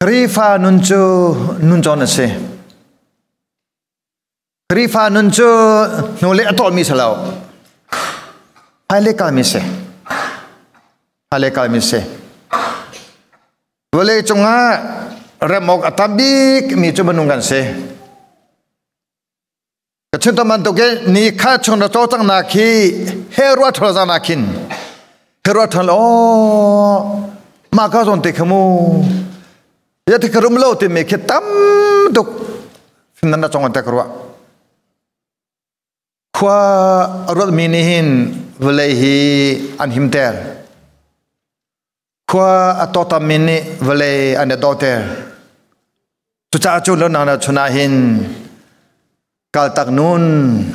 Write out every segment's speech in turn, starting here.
Rifa nunjo nase. Rifa nunjo nule atol misalau. Halekal mise. Boleh cunga remok atabik mi coba nunggan se. Kecil teman tu ke ni kacung na totang naki herwa thoza nakin. Herwa thal maka zonte kamu. Ya te kerum lau te me ketam dok. Finanda cunga te kerwa. Kwa rot minihin velehi anhimter. Kwa atota mini vele ane doter. Tuca acu lo nana cunahin kaltak nun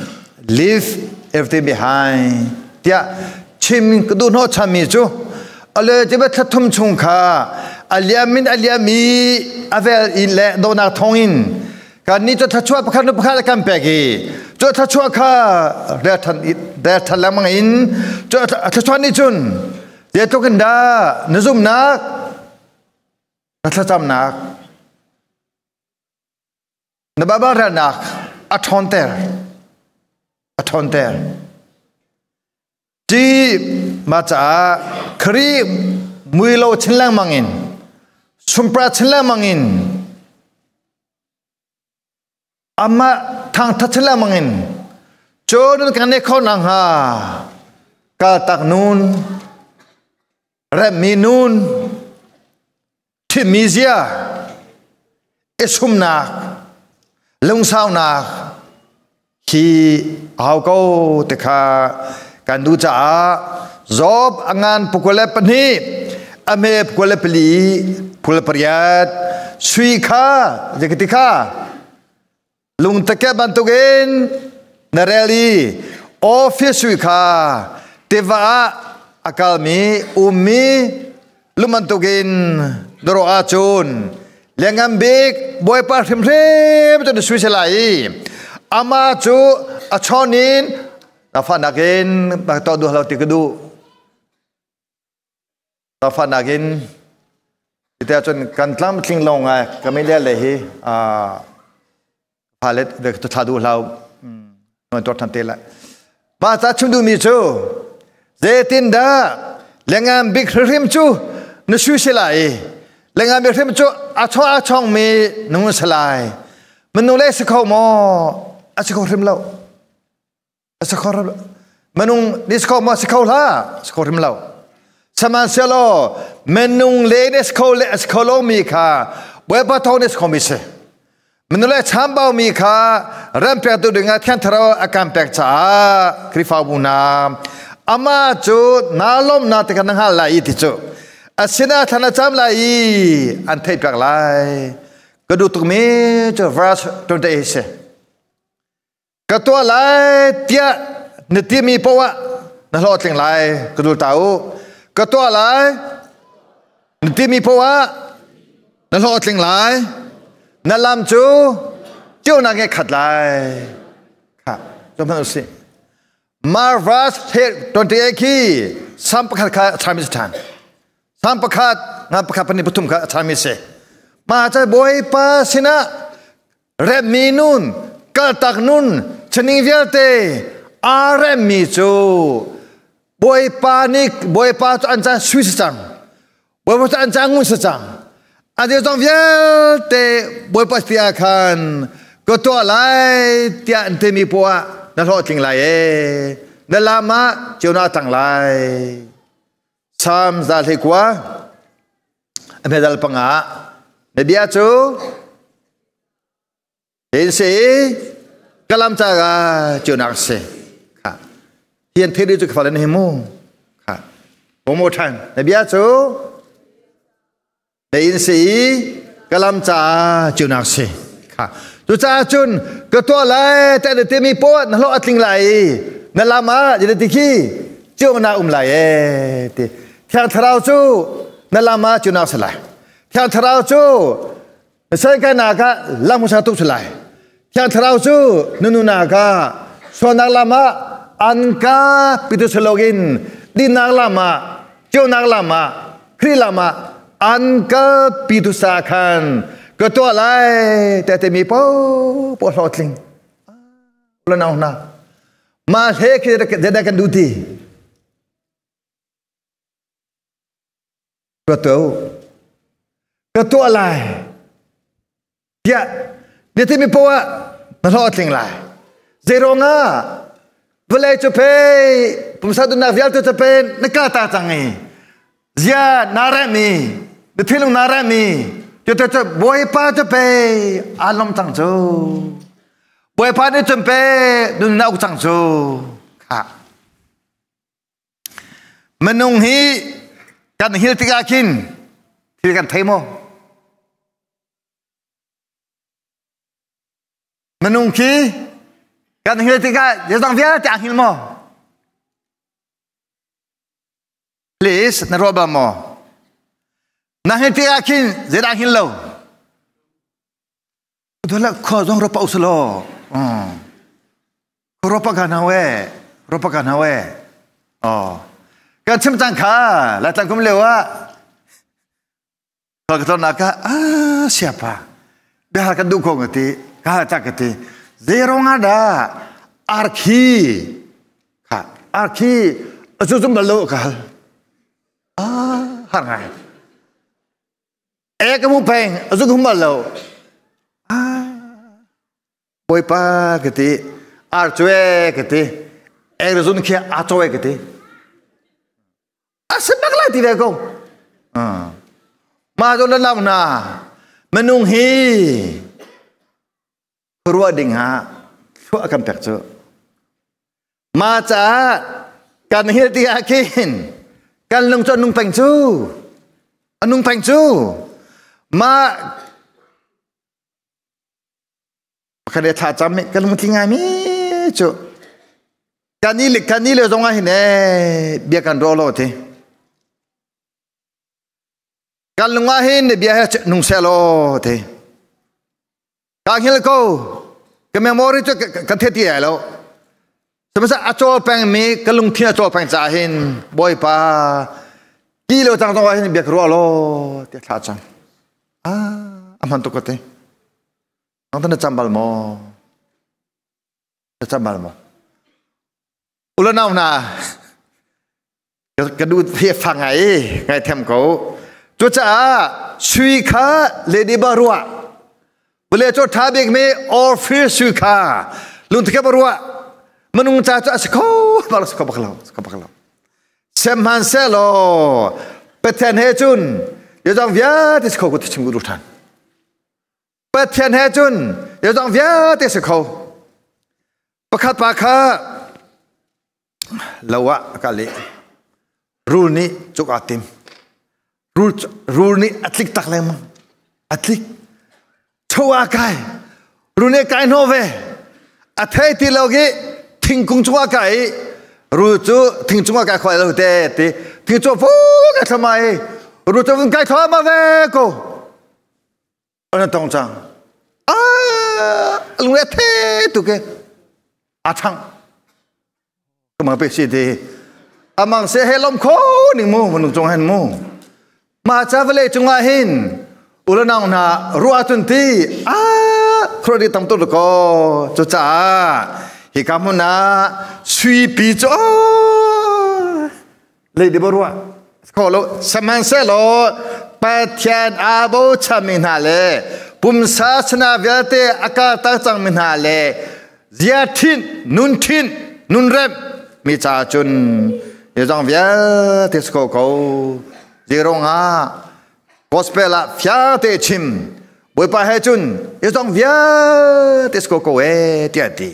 leave everything behind. Dia cim kedu no cami cu. Ale jebet latum cungka aliami avel ile dona thongin. Kan ni tu thachua pakar kampegi. Tu thachua ka retan lamangin. Tu thachua ni cun. Dia tu kenda nazum nak, nathacam nak, nababara nak, athonter. Di maca kri muilo chenlang mangin, sumpra chenlang mangin, ama thang thachenlang mangin, jodoh kane kau nang ha, kaltak nun. Reminun Timizia Esumnak Lungsaunak Ki Auko Teka Kanduja Zob Angan Pukule Pani Ame Pukule Peli Pukule Periat Suika Jeketika Lung Teke Bantugen Nareli Office Suika Teva akal mi umi lumantugin doro acun lengambik boy par rem tu de suiselai ama cu achonin afanagen bakto duh lauti kedu afanagen kita acun kantlam tlinglong kami dia lehi palet de thadu lau no tortantela ba ta chundu mi cu Zetinda lengam big rim chu nasu selai lengam big rim chu achong me nung selai menule sekau mo asekau rim lau asekau menung diskau mo sekau la sekau rim lau sama selo menung le sekau lo mi kha bwa thau ne sekau mi se menule chambau mi kha rampek tu dengan thian tharo akam pek cha krifa buna ama cu nalom na tekan hal lai itu asina thana cham lai anthai pyak lai kedu tuk me cu verse 28 katua lai tia netimi pawa na lo tling lai kedu tahu katua lai netimi pawa na lo tling lai na lam cu tiu na nge khat lai kha jom si Marvas 28 ki sampakat ka chamistan sampakat ngapakat pani putum ka chamise ma cha boy pa sina reminun kaltak nun chening viate aremi chu boy pa ancha swisam boy pa ancha ngun sacham ade tong viate boy pa tia kan ko to lai tia ntemi poa na lo ting lai na lama chiu na tang lai sam za le kwa amedal panga na bia chu den se kalam cha ga chiu na se kha hian the chu ka le mu kha one more time na bia chu den se kalam cha chiu na se kha tu cha chun ke to lai ta de mi po na lo atling lai na lama je de ki chiu na lai ti thang tharau chu na lama chu na salai thang tharau chu sai ka na ka lam sa tu salai thang tharau chu nu na ka so na lama an ka pitu slogin di na lama chiu na lama khri lama Angka pitusakan ketua lai tete mi po hotling. Ulan na. Mas he kedakan duti. Ketua lai. Ya, tete mi po hotling lai. Zero nga. Belai cepe pemusatu navial tu cepe nekata tangi. Zia narami. Betilung narami. Kita cakap boy pa cepe alam tangjo. Boy pa ni cepe dun nak tangjo. Ha. Menunghi kan hil tiga kin. Tiga temo. Menunghi kan hil tiga jadang dia tak hil mo. Please naroba mo. Nah hil tiga kin jadang hil lo. Itulah kau jong ropa uslo. Ropa kanawe. Oh. Kan cemtang ka, latang kum lewa. Kalau kita nak siapa? Biar kan dukung itu, kata itu. Zero ngada, arki, azuzum balu kal. Hangai. Kamu peng, azuzum balu. Boy pa keti, arcue keti, azuzum kia arcue keti. Senang lah tidak kau. Maju dalam na, menunghi. Ruang dengar, so akan percaya. Macam kan hil tiga kin, kan nung pengcu, kan dia tajam, kan mungkin ngami cu. Kan ni le zonga hine, dia kan rolo te. Kan lungahin dia nung selo te. Kang hil ko ke memori tu katheti alo semasa acol peng mi kalung thia acol peng chahin boy pa kilo tang tong hin biak ro lo ti tha chang aman to kote nang tan chambal mo ulanau na kadu thia phangai ngai them ko chu cha sui kha lady barua boleh tu tabik me or fish suka luntik berua menung caca sekolah balas sekolah seman selo peten hejun yajang via di sekolah tu cemburutan peten hejun yajang via di sekolah pakat lawak kali rule ni cuk atim rule ni atlik tak lemah atlik Chua kai, rune kai nove, athai ti logi ting kung chua kai, ruju ting chua kai khoi lo te ti, ting chua fu ka thamai, ruju vun kai tha ma ve ko, ana tong chang, lune the tu ke, chang, kama pe si de, amang se helom ko ning mu menung chong han mu, ma cha vele chunga hin. Ulanang na ruatun ti kredi tam tu ko cuca hikamu na sui pijo le di berua kalau semanselo patian abo chaminale pumsa sena viate akal tacang minale ziatin nunrem micacun yajang viate skoko zironga Gospel la fiate chim, boy pa hejun, yong via tesko koe tiati.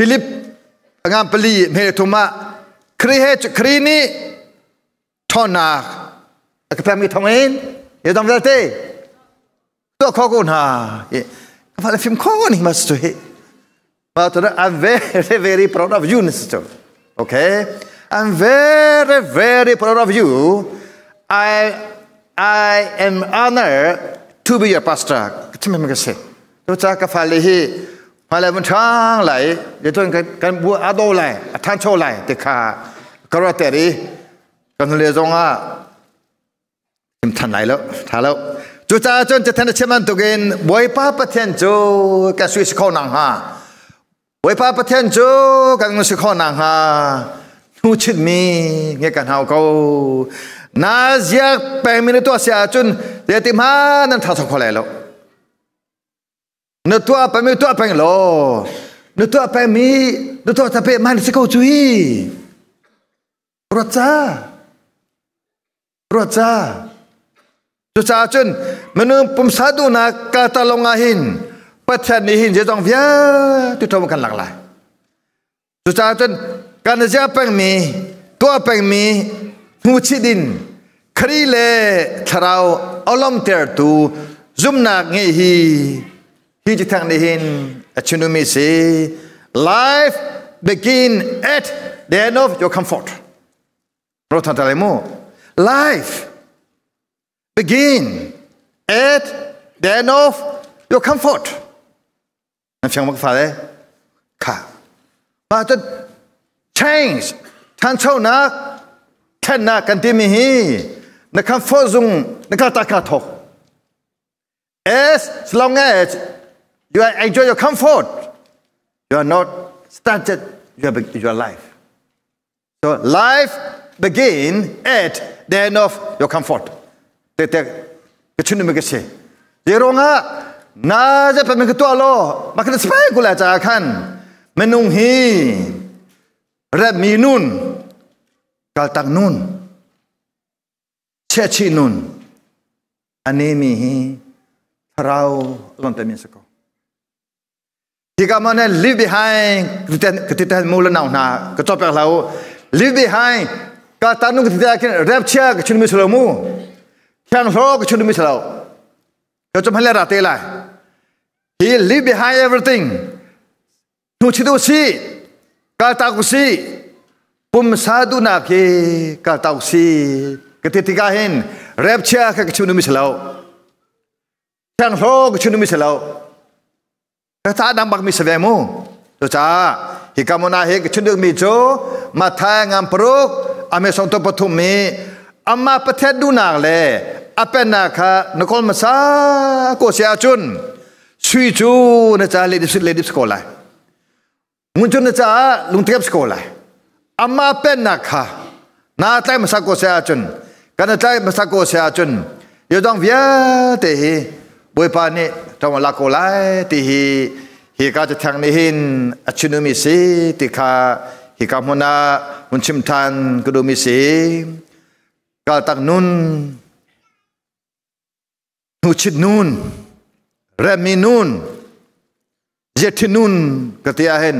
Philip angam peli meretuma krini tona akapami thongin yong via te to kokun ha. Kepala film kau ni mas tu he. But I'm very proud of you, sister. Okay, I'm very proud of you. I am honored to be your pastor. Cuma macam tu. Tujuh kafalihi, kalau mentang lay, itu kan buat ado lay, tanco lay, dekah karateri, kan lezonga ทิมทันไหนแล้วท่าแล้วจุจ้าจนจะทันเชื่อมันตัวเองบอยป้าประเทศจูกันสุดข้อนังฮะบอยป้าประเทศจูกันสุดข้อนังฮะนูชิดมีเงี้ยกันเฮาเขาน่าจะเป็นมินตัวเสียจนเดี๋ยวที่มานั่นท่าสักคนแล้วนึกตัวไปมีตัวไปหรอนึกตัวไปมีนึกตัวจะไปมันสิเขาจุยรถจ้ารถจ้าจุจ้าจนมนุษย์ปุ่มสาดูนักกาตาลงอาหินประเทศนี้หินจะต้องเวียตุทำกันหลากหลายจุจ้าจนการจะไปมีตัวไปมีหูชิดินครีเลทราวอารมณ์เตอร์ตูซุ่มนักเงี้ยฮีจะทางนี้หินชุนุมิสี life begin at the end of your comfort เราทำอะไรมั่ว life begin at the end of your comfort นั่นฟังมั้งฟ้าเลยค่ะมาจน change ท่านเช่านักแค่นักกันที่มีนักคำฟ้องนักตากาทก as long as you enjoy your comfort you are not started your life so life begin at the end of your comfort แต่ก็ชุนไม่ก็ใช่เดี๋ยวงะน่าจะเป็นมันก็ตัวล้อมาขึ้นสเปกุลาจากขันเมนุงฮีเรมีนุนกาลตักนุนเชชินุนอันนี้มีเราลองแต่มีสักที่ก็มันleave behind คือมูลนาหน้าก็จบไปแล้ว leave behind กาลตักนุนคือที่จะเรียบเชื่อก็ชุนไม่สลามูแข่งโลกก็ชุนไม่สลาวก็จบให้เราเตะเลย he leave behind everything นูชิดูสิกาลตักสิปุ่มสาดูนักกาลตักสิก็ที่ก็เห็นเรียบเชื่อก็ชุนไม่สลาวแข่งโลกก็ชุนไม่สลาวก็ถ้าดังบักมีเสวมูตัวจ้าฮิกามนาเฮกชุนดึกมีโจมาทายงามปรุกอเมซอนตัวปฐุมมีอามาประเทศดูนักเลยอาเป็นนักนกอลมาซาโกเสียจุนสุยจูนะจ้าเลดิสโกลายมุนจุนนะจ้าลุงเทียบสโกลายอามาเป็นนักน่าใจมาซาโกเสียจุนกันใจมาซาโกเสียจุนอยู่ต้องเวียเตะบวยปานี่ต้องมาลาโกลายที่ฮีก็จะทางนี้หินอชุนุมิสีที่ข้าฮิกามนามุนชิมทันกดูมิสีกาตักนุนนูชิดนุนเรมีนุนเจตินุนกติอาเห็น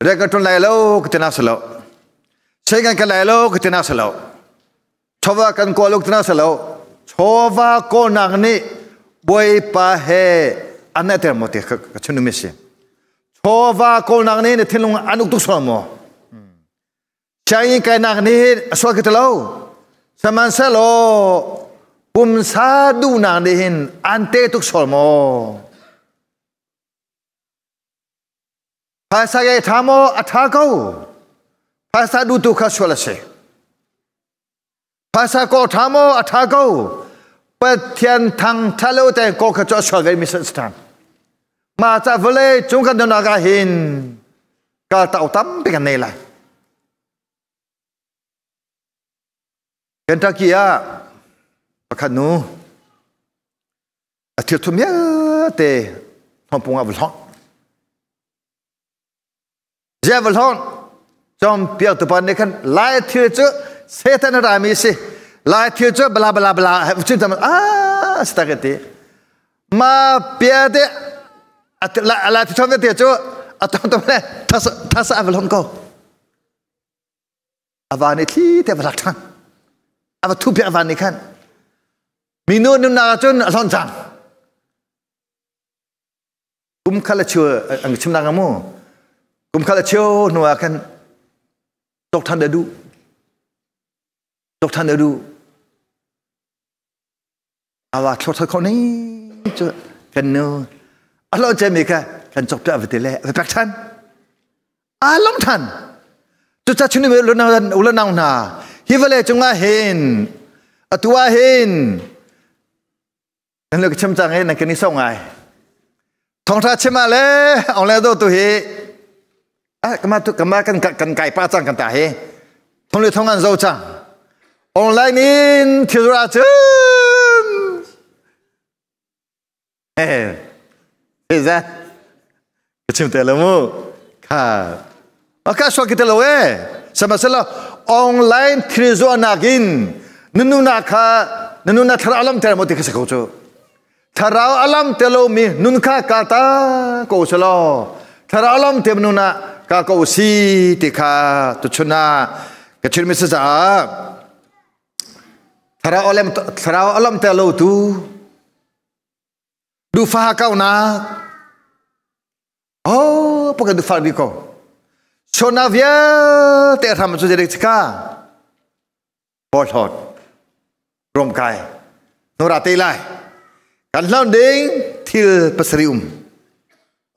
เรกตุนไลโลกตินาสโลใช้กันกันไลโลกตินาสโลชาวากันโกลูกตินาสโลชาวาโกนักนี่บวยปะเฮอันนั้นเตอร์มติกชุนุมิสีชาวาโกนักนี่เนี่ยทิ้งลงอนุตุสมอใช้กันนักนี่สวากิตโลสมันเซโลปุ่มสาดูนักนี่เห็นอันเตตุกสมอภาษาใหญ่ทำโออัฐาเขาภาษาดูตุกสวลเสภาษาโกทำโออัฐาเขาเปิดเทียนทางทะเลแต่โกขจรสวลมิสสถานมาจากเวลจงกันดนากาเห็นกาตาอุตัมเป็นกันเนี่ยแหละเคนทักกี้อะประคันนูอาทิตย์ทุ่มยาเตะทำปุ่งอับล้อนเจ้าบล้อนจอมเปียกตัวปานนี้กันไล่เที่ยวเจอเซตันรามีสิไล่เที่ยวเจอบลาบลาบลาชินทำสตาร์เกตมาเปียเตะไล่ที่ชอบเที่ยวเจอตัวนี้ทัศอับล้อนก็อาวานิที่เตะบลักทันอาวัตถุเปียวันนี้กันมีโน่นนาจนอลอนจังกุมขลัดเชื่ออังชิมนางมูกุมขลัดเชื่อนัวกันตกทันเดือดูอาวัตถุคนนี้จะกันเนออลอนเจมิกะกันจบตัวอวัตถุเล่ไปปักทันอาลมทันจุดจัดชุนนี้อุลนาฮิวเลจงมาเห็น atuahin kan lu kecemcang nak kini songai thong tha chema le ong le do tu hi kema kan kai pa chang kan ta he thong le thong an zo chang online in thira chum is that kecem te lamu ka maka so kita lo sama sala online thrizo anagin nununa thara alam ter moti kese kocho thara alam telo mi nun kha kata ko selo thara alam te nuna ka ko si ti kha tu chuna ka chirmi sa thara alam telo tu du fa ka na oh pokok du fa di ko sonavia te ram chu jadi ka bot hot rom kai norate lai kan launding til pasrium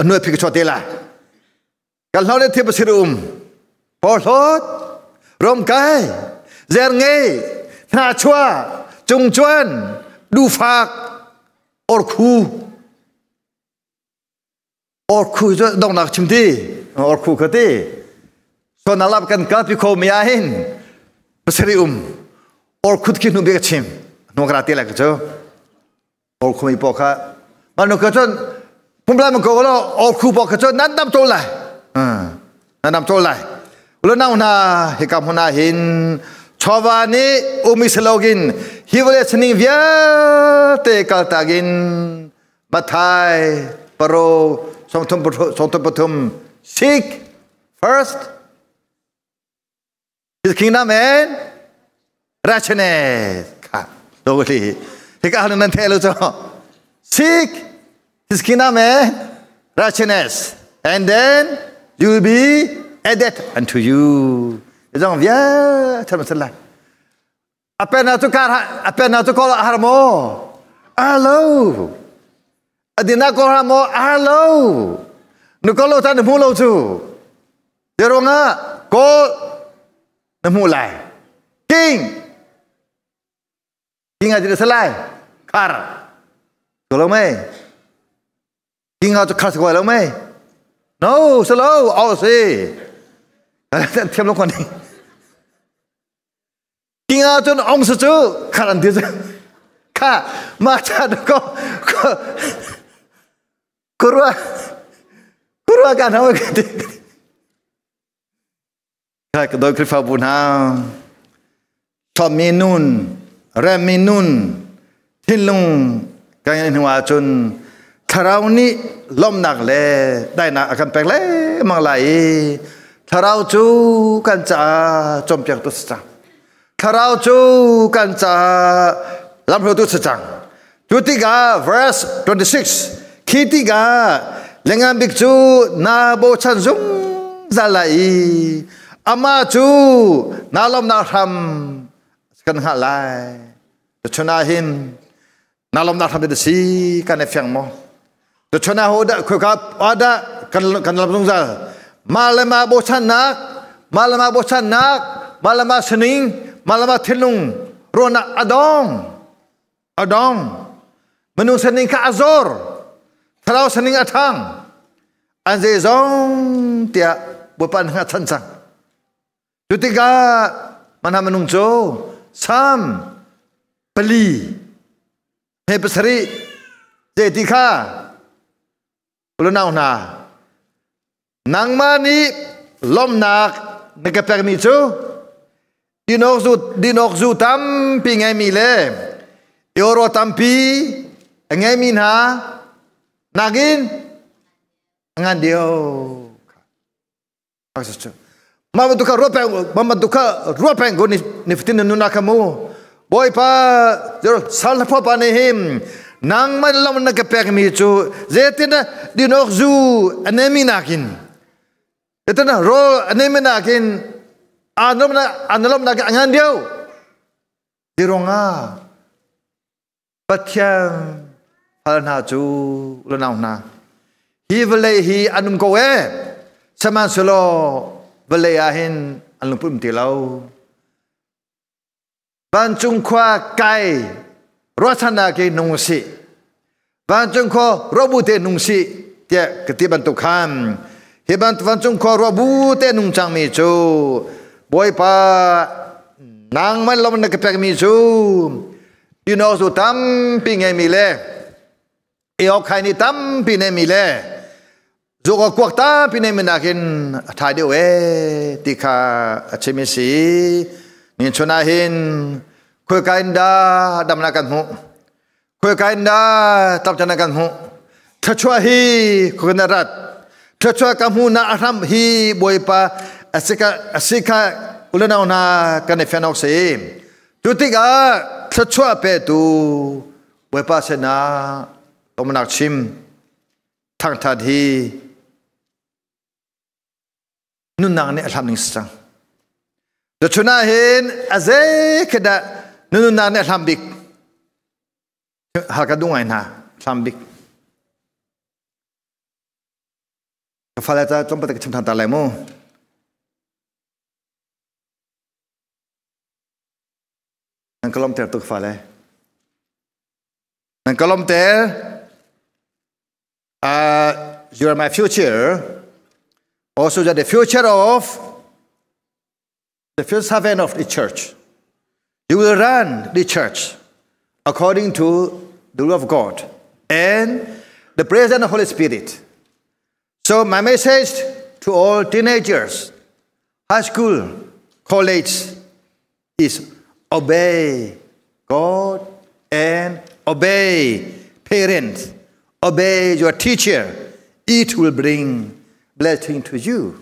anu phi ko te lai kan launding til pasrium bot hot rom kai zer nge na chua chung chuan du phak or khu jo dong nak chimti or khu khati so nalap kan ka pi kho miahin pasrium or khud ki nu be chim no grati la cho or khu mi poka manu ka chon pumla ma ko lo or khu poka cho nan dam to lai nan dam to lai ulo na una he kam huna hin chawani umi slogin hivale chning via te ka tagin mathai paro song thum seek first his kingdom and righteousness. Logically, he got an tell us seek his kingdom and righteousness, and then you will be added unto you. It's on via Tamasala. Apena to call Harmo. Hello. Adina call Harmo. Hello. Nukolo tan mulo tu. Deronga call namulai. King aja selai kar. Kalau mai king aja kar sekolah kalau mai. No, slow. Oh si. Tiap lokon ni. King aja om seju karan dia. Ka macam ko kurua kan awak kata. Ka kedoi krifa bunang. Tominun, reminun, hilung kaya hinwa chun tharau ni lom nak le, dai nak akan pek le mang lai. Tharau chu kan cha chom piak tu sejang. Tharau chu kan cha lam tu sejang. Ketiga verse 26. Ketiga lengan bikchu na bo chan zum zalai. Ama chu na lom na ham kan halai chona him nalom na tham de si kan efyang mo to chona hoda ko ka ada kan lam zal malama bo chanak malama sening malama thelung rona adong menu sening ka azor thalau sening athang anze zong tia bopan ha chansang ketiga mana menungso sam peli he pesari jetika ulunau na nang mani lom nak nega permiso dinok zu tam pingai mile euro tampi ngai minha nagin ngan dio aksesu mama duka ropeng go ni fitin nuna kamu boy pa sal pa pa ni him nang malam na ka permi chu zetina dinok zu anemi nakin etana ro anemi nakin anom na angan dio dironga patyang halna chu ulanaw na hivle hi anum ko saman solo belayahin alupum tilau ban chung kwa kai rochana ke nungsi ban chung ko robute nungsi te ketiban tukhan heban ban chung ko robute nungchang mi chu boy pa nang man lom na kepek mi chu you know so tam pi ngai mi le e ok khai ni tam pi ne mi le zo ko kwak ta pi ne mi na kin thai de we ti kha achimi si ni chuna hin khoi kain da dam na kan hu khoi kain da tap chana kan hu thachwa hi khonarat thachwa kam hu na aram hi boy pa asika ulana na kan fenok se tutika thachwa pe tu boy pa se na tomanak chim thang that hi nun nang ne alam ning sang the chuna hin aze keda nun nang ne alam bik halka dungai na alam bik falata tompat ke chim thang ta lai mo nang kolom ter tu fale nang kolom ter you are my future. Also, that the future of the first servant of the church. You will run the church according to the will of God and the presence of the Holy Spirit. So, my message to all teenagers, high school, college is obey God and obey parents. Obey your teacher. It will bring blessing to you.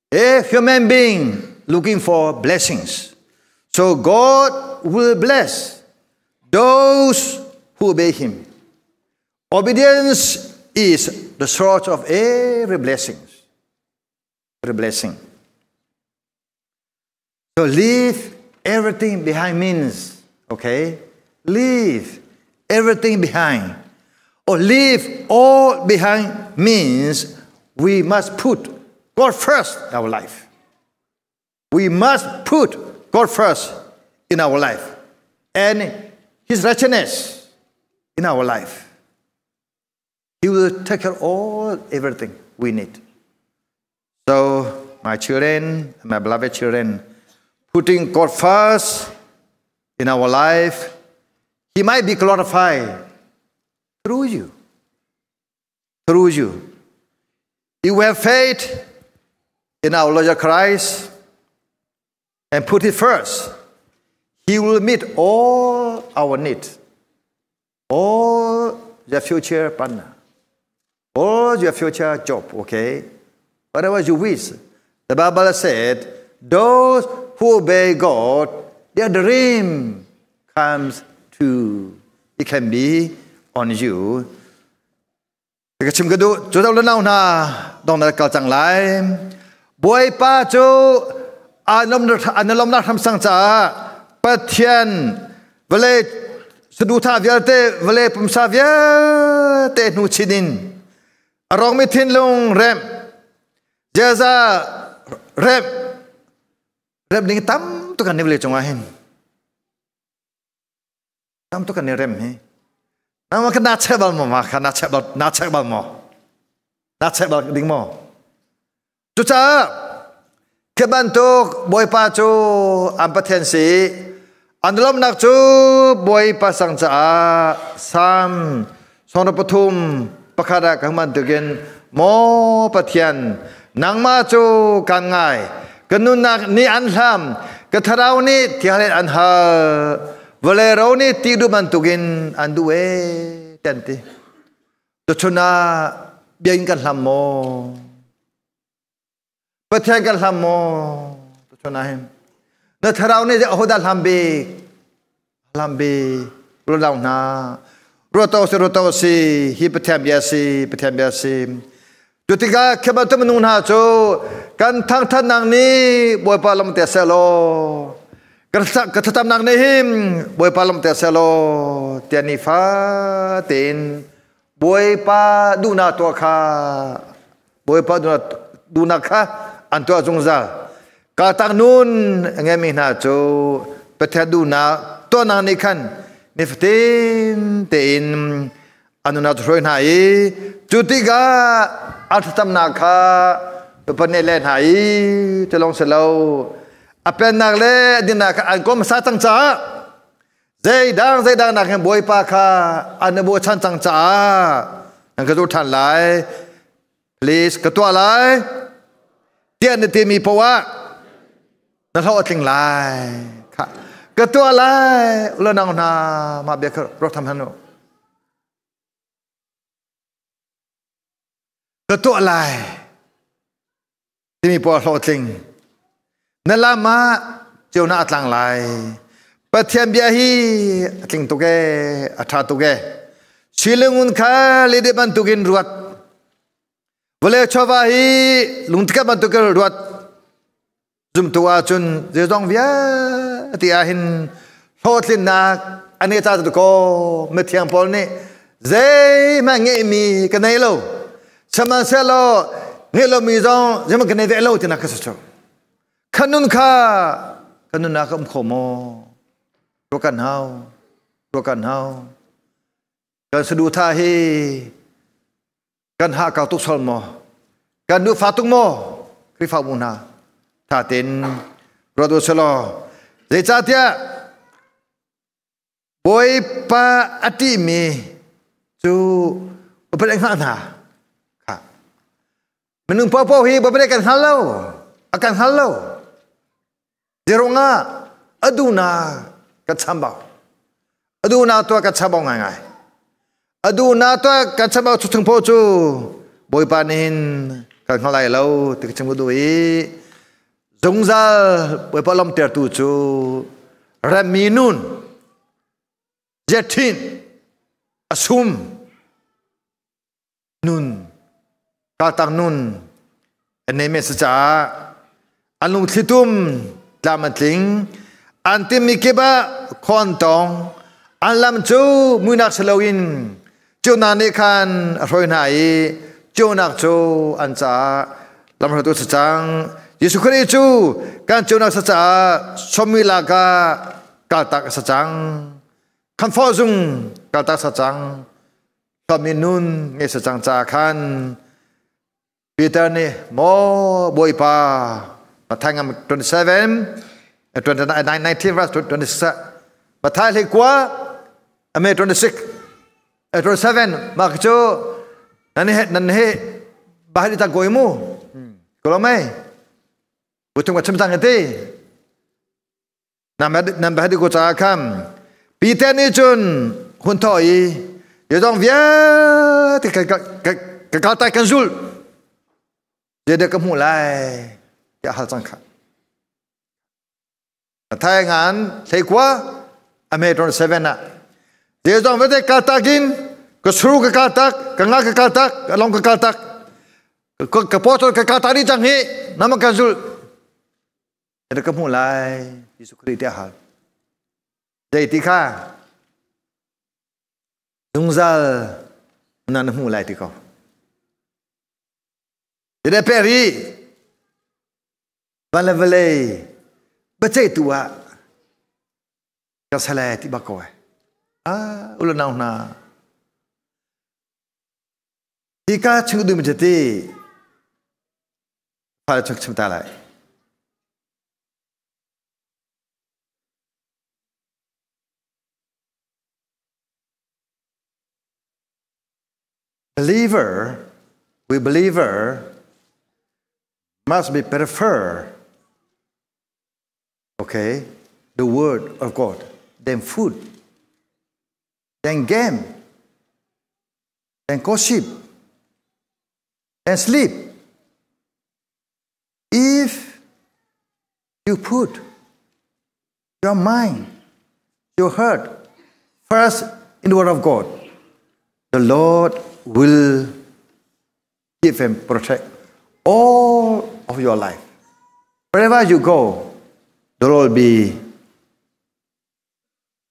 A human being looking for blessings. So God will bless those who obey Him. Obedience is the source of every blessing. Every blessing. So leave everything behind means, okay? Leave everything behind. Or leave all behind means we must put God first in our life. We must put God first in our life and His righteousness in our life. He will take care of everything we need. So, my children, my beloved children, putting God first in our life, He might be glorified through you. Through you. If we have faith in our Lord Christ and put it first, He will meet all our needs, all your future partner, all your future job, okay? Whatever you wish. The Bible said, those who obey God, their dream comes true. It can be on you. Cái chim cái đu, chúng ta lần nào na, đồng là cầu chẳng lại, bồi pa chú, anh lâm na tham sang cha, bắt thiên, vele, sedu tha vial te, vele pumsa vial te nu chinin, arong mi thiên long rem, jaza rem ning tam tu kan ni vele chunga hen, tam tu kan ni rem he. Nama kena cebal mo, kena cebal mo, ding mo. Cuca kebantuk boy pacu ampetensi, andalom nak cu boy pasang ca sam sonopatum pakada kahman tugen mo patian nang macu kan ngai kenun nak ni anham ketharau ni tialet anhal. Valerau ni tidu mantugin anduwe tenti. Tuchuna biain kan lamo. Pathay kan lamo. Tuchuna him. Na tharau ni ahoda lambi. Rolau na. Roto si hi patham biasi. Tutika kebantu menung ha cho kan thang than nang ni boy palam te selo. Katatam nang nehim boy palam te selo tianifa tin boy pa duna to kha boy pa duna kha anto jungza ka tang nun ngemi na cho Petadu na to na ni kan niftin tein anuna troin hai cutiga artam na kha panelen hai telong selo apen nak le dina ka an kom sa tang cha zai dang na kan boy pa kha an bo chan tang cha an ka tu than lai please ka tu lai tian ni ti mi pawa na tho ting lai kha ka tu lai lo nang na ma be ka ro tham han no ka tu lai ti mi pawa tho tingนั่นละมาเจ้าหน้าต่างหลายประเทศเบียฮีติงตุกเกอัฐาตุกเกชิลงุนข้าลิเดบันตุกินรวดวเลชวาฮีลุงตะบันตุกินรวดจุมตัวจุนเจจงเวียที่อาหินโทษลินนักอันนี้ตาตุกโกเมทียงพอลนี่เจมาเงมีกันไหนโลสมาเซโลเงโลมีจงจะมากันไหนเดโลที่นักกษัตริย์ขนุนข้าขนุนนักขโมรัวกันเฮาการสะดุท่าเฮการหาเก่าตุกสลมการดูฟ้าตุกโมคริฟ้าบุญนาท่าเต็นรถดุสโลเจจ่าเตียบอยปาอติมีจูเป็นอะไรกันนะค่ะมันนึงพ่อฮีบ่เป็นกันฮัลโหลอาการฮัลโหลJeronga aduna kachambao aduna to kachabao ngai aduna to kachabao chutung po chu boi panin kan halai lo ti chang du i zongzal boi palom ter tu chu raminun jetin asum nun katang nun eneme saja anung thitum Lamating antimikeba kontong alam chu munak selawin chu nani kan roi nai chu nak chu ancha lam hatu sachang Yesu Christ chu kan chu nak sacha somila ka kaltak sachang kan fozung kaltak sachang kaminun nge sachang cha kan Peter ni mo boipa Matthäus 27, 19 verse 26. Matthäus kuwa, 26, 27. Makjo, nanhe, bahari di tangkoi mu. Kalau mai, butung macam tang itu. Nam bahari ku cakam. Peter ni jun huntoi, dia dong via, kekal kan zul. Dia kemulai. Ya hal sangka. Thailand thấy quá, American 7 à. Dia dong vete katakin, ke suruh ke katak, ke ngak ke katak, ke long ke katak, ke potol ke katak ni janghi, nama kansul. Ada kemulai, Yesus Kristus dia hal. Jadi tika, tunggal, mana mulai tika. Jadi peri. Balai baca itu kasalah tiba kau ulah na jika cengdu menjadi pada cengcem talai believer must be prefer okay, the word of God, then food, then game, then gossip, then sleep. If you put your mind, your heart first in the word of God, the Lord will give and protect all of your life. Wherever you go, the Lord will be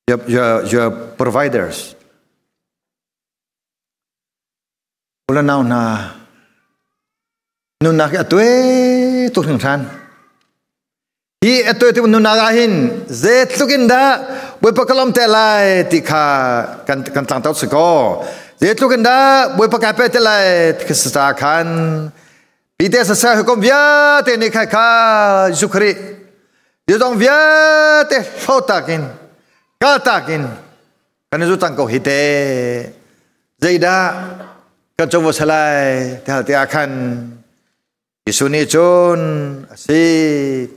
your providers. Ulan nào nun nak atue tu thằng san hi eto itu nunagahin zet lukinda boy pakalom telai tika kan tang tau sego zet lukinda boy pakape telai kesakan pite sasa hukum via te ni kaka Yusukri dia dong via te hotakin katakin kan itu tangko hite zaida kan coba selai te akan Isuni John si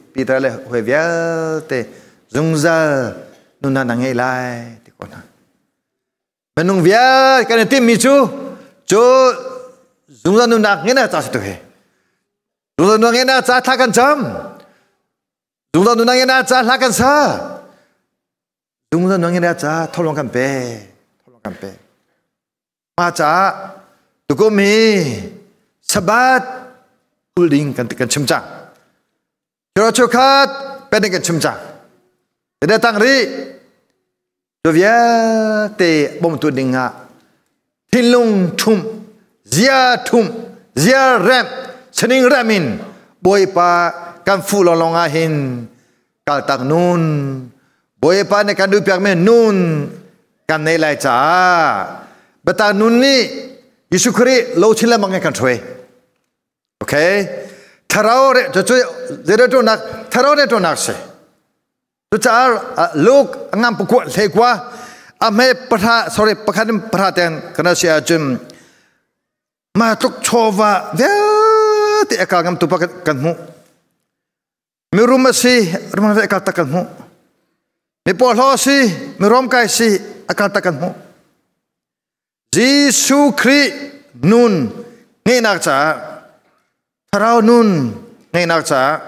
Peter le huevial te zungzal nuna nangai lai te kona menung via kan tim micu jo zungzal nuna ngena ta situ he zungzal nuna ngena ta thakan jam zungzal nuna ngena ta thakan sa zungzal nuna ngena ta tholong kan pe ma cha tukumi sabat Ulding kan cemcang. Cerocokat pendek kan cemcang. Tidak tangri. Dovia te bom tu dinga. Tinlung tum. Zia tum. Zia rem. Sening ramin. Boy pa kan fulolong ahin. Kal tak nun. Boy pa ne kan dupiak men nun. Kan nelai ca. Betang nun ni. Yusukri lo cila mangakan cuy. Okay, Taraore, Zereto nak, Tarore to nakse. Tutar look ngam pukul lekwa, ame perha, sorry, pakadim perhatian kerana si ajum. Matuk chova, ti ekal ngam tu pakatkanmu. Mirum si, rumah ekal takanmu. Mipolho si, mirom kai si, ekal takanmu. Jisu Kri nun, ni nak ca. Tarau nun ngai nak ca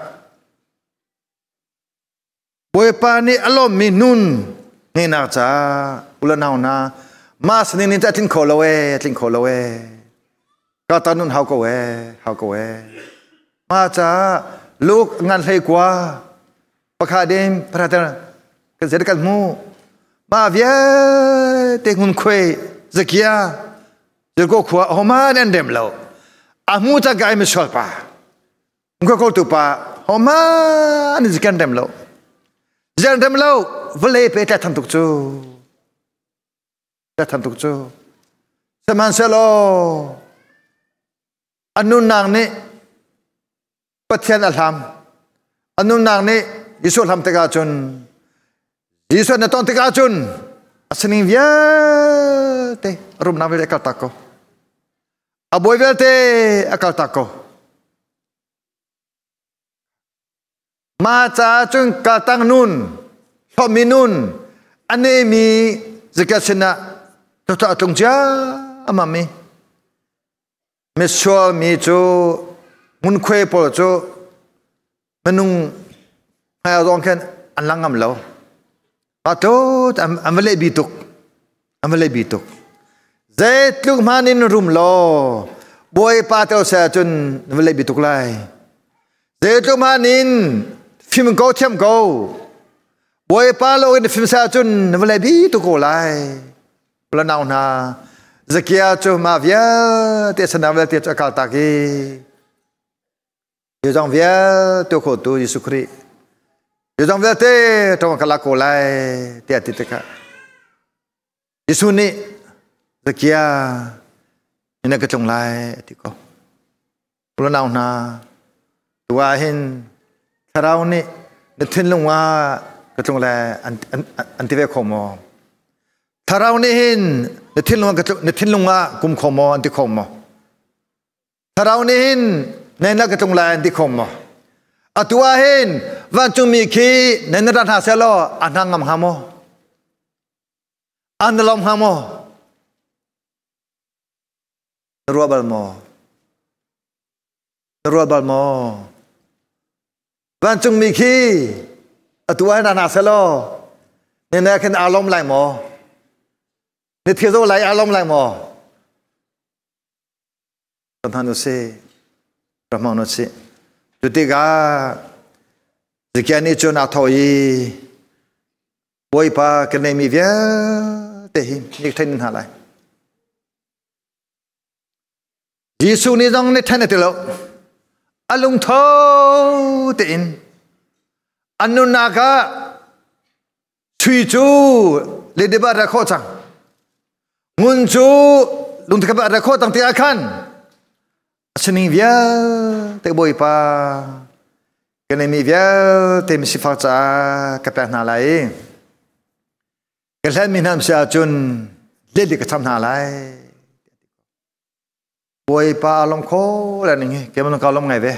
boy pa ni alom mi nun ngai nak ca ulanau na mas ni ta tin kholowe ka ta nun hau ko we ma cha luk ngan hei kwa pakadem pratan ka zerkat mu ma via te ngun khwe zakia zerko khwa homa nen dem lo Amu tak gay misal pa. Engkau kau tu pa. Homa ni zikan dem lo. Zikan dem lo. Boleh peta tantuk cu. Tantuk cu. Seman selo. Anu nang ni. Patian alham. Anu nang ni. Yesus alham tegajun. Yesus natong tegajun. Asening via te. Rum nabil ekal tako. Aboy velte akal tako. Maca chung katang nun, hominun, anemi zekasena tota tungja amami. Mesol mi jo mun kwe pol jo menung ayat orang kan anlangam lau. Atau amale bituk. Zait luk manin rum lo. Boy patau sa chun vele bituk lai. Zait luk manin film go tiam go. Boy palo in film sa chun vele bituk go lai. Planau na. Zakia chu ma via te sana vele te akal taki. Yo jong via to ko tu Yesus Kri. Yo jong vele te tong kala ko lai te atiteka. Yesus ni Zakia ini kecung lai tiko. Pulau nau na tua hin karau ni netin lungwa kecung lai antiwe komo. Karau ni hin netin lungwa kum komo anti komo. Karau ni hin nena kecung lai anti komo. Atua hin vancung miki nena dan haselo anangam hamo. Andalom hamo. Neruabal mo. Vancung miki atua na naselo. Nena ken alom lai mo. Netizo lai alom lai mo. Tanhanu se Brahmano se. Tutiga zikiani chon athoi. Boy pa kene mi via tehim nik thain halai. Yesu ni dong ni thain telo. Alung tho tein. anu naga cuicu ledeba rakotang nguncu lung tekaba rakotang tiakan seni via te boy pa kene mi via te misi fakta kapek na lai kelan minam sia chun ledi katam na lai boy pa alom ko la ni ke mon ka alom ngai ve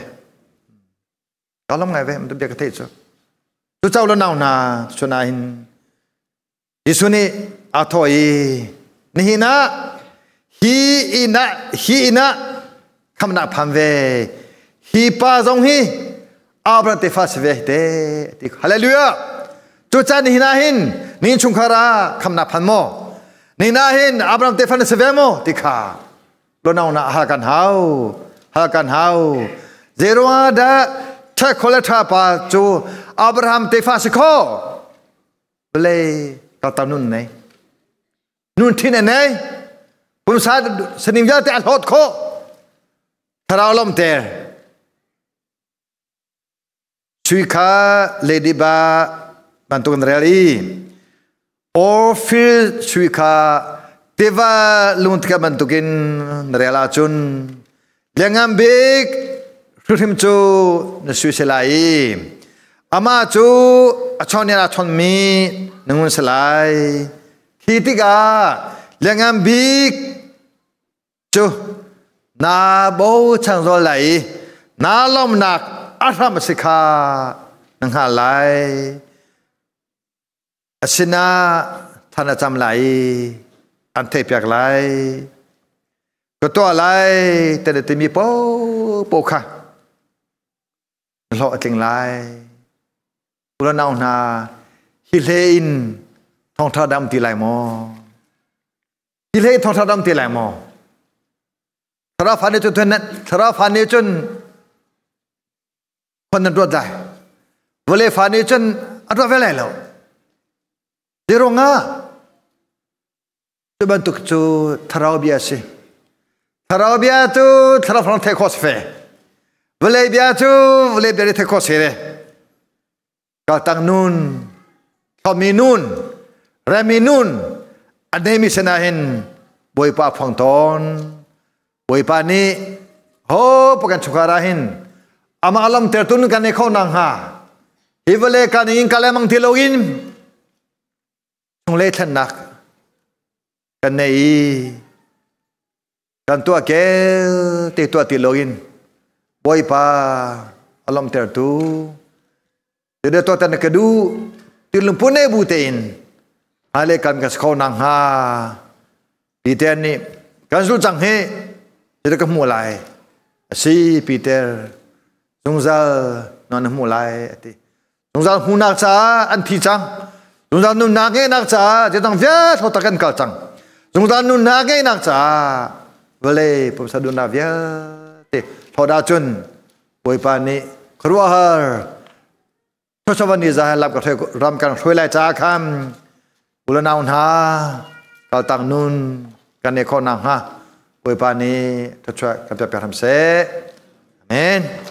alom ngai ve mtu bia ka te chu tu chau lo nau na chuna hin isuni athoi ni na hi ina kamna phamve hi pa zong hi abra te fas ve te hallelujah tu chan hi na hin ni chungkhara kamna phanmo ni na hin abram te fan se ve mo tikha lo nau na ha kan hau zero ada tha khola pa chu abraham te fas kho ble ka ta nun nei nun thin nei pum sa sanim ja te al hot kho Tharalom ter Suika lady ba bantuan rally or feel suika teva luntka bantukin rela chun lengam big rutim chu na suiselai ama chu achonia achon mi nangun selai khitiga lengam big chu na bo chang zo lai na lom nak atham sikha nang ha lai asina thana cham lai an the pyak lai ko to lai te mi po kha lo ating lai ula nau na hi lein thong tha dam ti lai mo hi le thong tha dam ti lai mo thara phane chun thara phane chunคนนั้นรวดได้เวลาฟ้านี้จนอัตราเวลาแล้วเดี๋ยวงาจะบรรทุกจูทาราวเบียสิทาราวเบียจูทาราวฟรอนเทคอสเฟเวลาเบียจูเวลาเบียเทคอสเฟก็ตั้งนูนก็มีนูนเรมีนูนอันนี้มีเสนาหินบอยปาฟังตอนบอยปานี้โหปกันชุกการาหินama alam tertun kan ekau nang ha hivale kan ing kalemang tilogin sungle thanak kan nei kan tua ke te tua tilogin boy pa alam tertu de to tan kedu tilum pune butein ale kan kas kau nang ha Peter ni kan su chang he de ka mulai si Peter Tungzal non mulai ati tungzal hunak cha an thi chang tungzal nun na ge nak cha je tang vya thota kan ka chang tungzal nun na ge nak cha vale pom sa dun na vya te thoda chun poi pa ni khruwa har to sawan ni za lap ka ram kan throi lai cha kham ulana un ha ka tang nun kan ne kho na ha poi pa ni to cha ka pya pya ram se amen